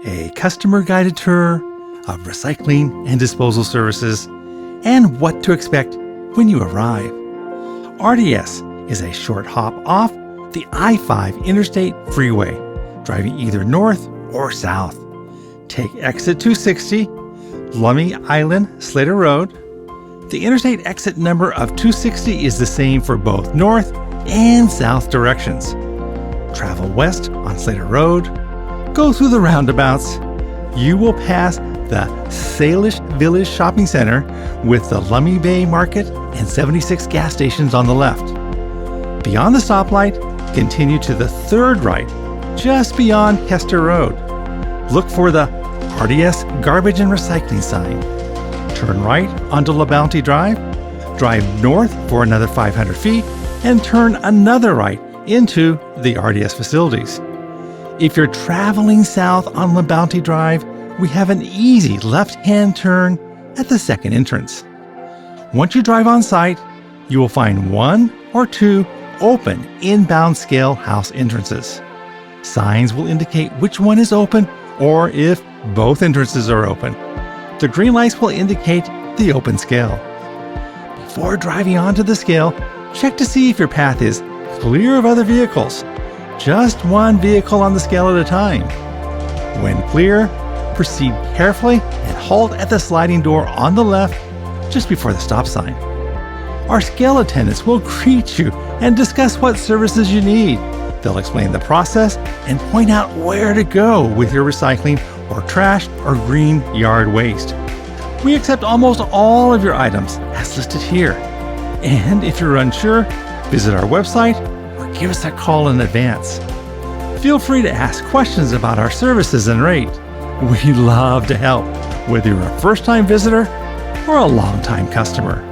a customer-guided tour of recycling and disposal services, and what to expect when you arrive. RDS is a short hop off the I-5 Interstate Freeway, driving either north or south. Take exit 260, Lummi Island, Slater Road. The interstate exit number of 260 is the same for both north and south directions. Travel west on Slater Road, go through the roundabouts. You will pass the Salish Village Shopping Center with the Lummi Bay Market and 76 gas stations on the left. Beyond the stoplight, continue to the third right, just beyond Hester Road. Look for the RDS Garbage and Recycling sign. Turn right onto La Bounty Drive, drive north for another 500 feet, and turn another right into the RDS facilities. If you're traveling south on La Bounty Drive, we have an easy left-hand turn at the second entrance. Once you drive on site, you will find one or two open inbound scale house entrances. Signs will indicate which one is open or if both entrances are open. The green lights will indicate the open scale. Before driving onto the scale, check to see if your path is clear of other vehicles. Just one vehicle on the scale at a time. When clear, proceed carefully and halt at the sliding door on the left just before the stop sign. Our scale attendants will greet you and discuss what services you need. They'll explain the process and point out where to go with your recycling or trash or green yard waste. We accept almost all of your items as listed here. And if you're unsure, visit our website or give us a call in advance. Feel free to ask questions about our services and rate. We love to help, whether you're a first-time visitor or a long-time customer.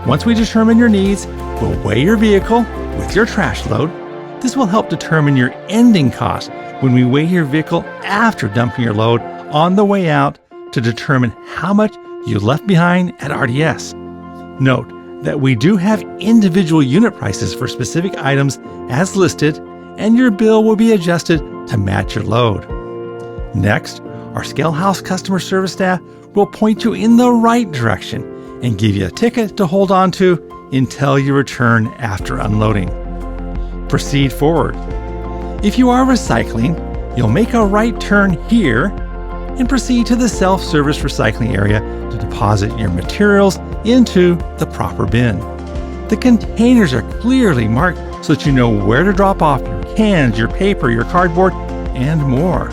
Once we determine your needs, we'll weigh your vehicle with your trash load. This will help determine your ending cost when we weigh your vehicle after dumping your load on the way out to determine how much you left behind at RDS. Note that we do have individual unit prices for specific items as listed, and your bill will be adjusted to match your load. Next, our Scale House customer service staff will point you in the right direction and give you a ticket to hold on to until you return after unloading. Proceed forward. If you are recycling, you'll make a right turn here and proceed to the self-service recycling area to deposit your materials into the proper bin. The containers are clearly marked so that you know where to drop off your cans, your paper, your cardboard, and more.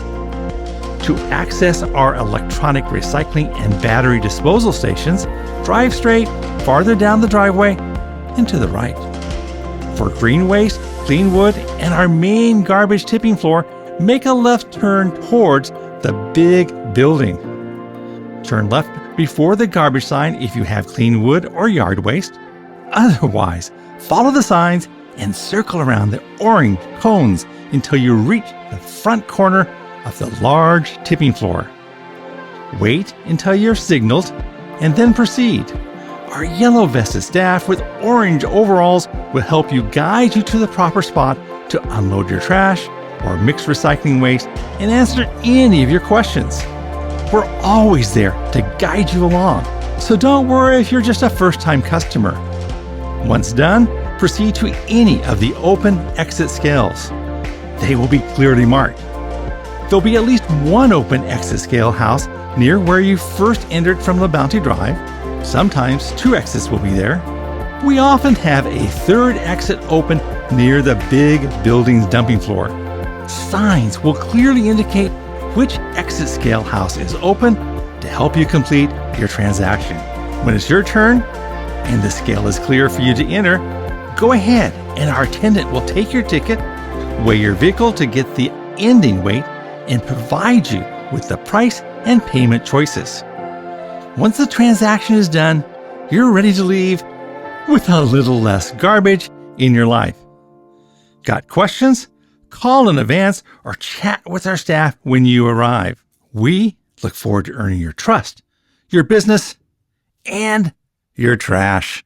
To access our electronic recycling and battery disposal stations, drive straight, farther down the driveway, and to the right. For green waste, clean wood, and our main garbage tipping floor, make a left turn towards the big building. Turn left before the garbage sign if you have clean wood or yard waste. Otherwise, follow the signs and circle around the orange cones until you reach the front corner of the large tipping floor. Wait until you're signaled and then proceed. Our yellow vested staff with orange overalls will help you guide you to the proper spot to unload your trash or mix recycling waste and answer any of your questions. We're always there to guide you along, so don't worry if you're just a first-time customer. Once done, proceed to any of the open exit scales. They will be clearly marked. There'll be at least one open exit scale house near where you first entered from La Bounty Drive. Sometimes two exits will be there. We often have a third exit open near the big building's dumping floor. Signs will clearly indicate which exit scale house is open to help you complete your transaction. When it's your turn and the scale is clear for you to enter, go ahead and our attendant will take your ticket, weigh your vehicle to get the ending weight, and provide you with the price and payment choices. Once the transaction is done, you're ready to leave with a little less garbage in your life. Got questions? Call in advance or chat with our staff when you arrive. We look forward to earning your trust, your business, and your trash.